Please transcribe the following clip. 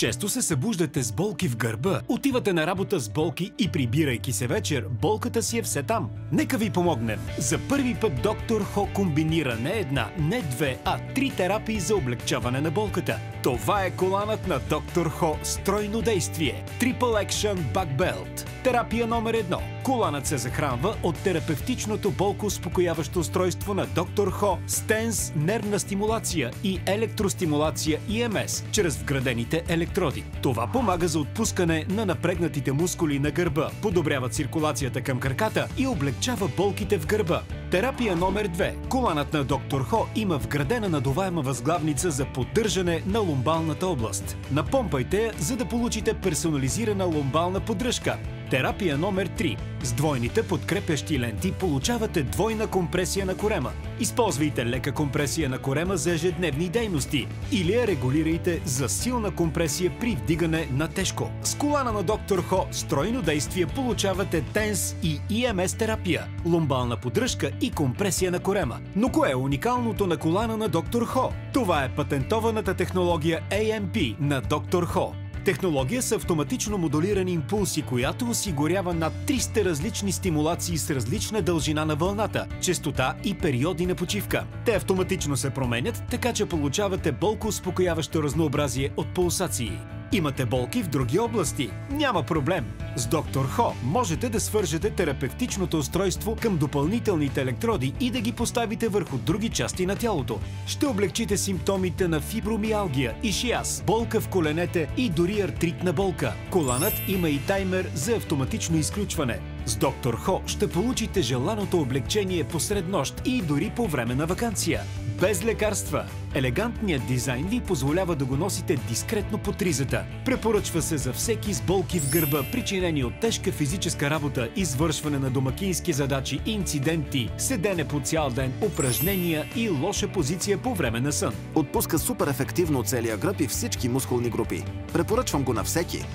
Често се събуждате с болки в гърба, отивате на работа с болки и прибирайки се вечер, болката си е все там. Нека ви помогнем. За първи път доктор Хо комбинира не една, не две, а 3 терапии за облегчаване на болката. Това е коланът на доктор Хо с тройно действие. Triple Action Back Belt. Терапия номер 1. Коланът се захранва от терапевтичното болкоуспокояващо устройство на доктор Хо с TENS нервна стимулация и електростимулация EMS чрез вградените електроди. Това помага за отпускане на напрегнатите мускули на гърба, подобрява циркулацията към краката и облегчава болките в гърба. Терапия номер 2. Коланът на доктор Хо има вградена надуваема възглавница за поддържане на лумбалната област. Напомпайте я, за да получите персонализирана лумбална поддръжка. Терапия номер 3. С двойните подкрепящи ленти получавате двойна компресия на корема. Използвайте лека компресия на корема за ежедневни дейности или я регулирайте за силна компресия при вдигане на тежко. С колана на доктор Хо с тройно действие получавате TENS и EMS терапия, лумбална поддръжка и компресия на корема. Но кое е уникалното на колана на доктор Хо? Това е патентованата технология AMP на доктор Хо. Технология с автоматично модулирани импулси, която осигурява над 300 различни стимулации с различна дължина на вълната, честота и периоди на почивка. Те автоматично се променят, така че получавате болкоуспокояващо разнообразие от пулсации. Имате болки в други области? Няма проблем! С доктор Хо можете да свържете терапевтичното устройство към допълнителните електроди и да ги поставите върху други части на тялото. Ще облегчите симптомите на фибромиалгия, ишиаз, болка в коленете и дори артритна болка. Коланът има и таймер за автоматично изключване. С доктор Хо ще получите желаното облегчение посред нощ и дори по време на ваканция. Без лекарства. Елегантният дизайн ви позволява да го носите дискретно под ризата. Препоръчва се за всеки с болки в гърба, причинени от тежка физическа работа, извършване на домакински задачи, инциденти, седене по цял ден, упражнения и лоша позиция по време на сън. Отпуска супер ефективно целия гръб и всички мускулни групи. Препоръчвам го на всеки.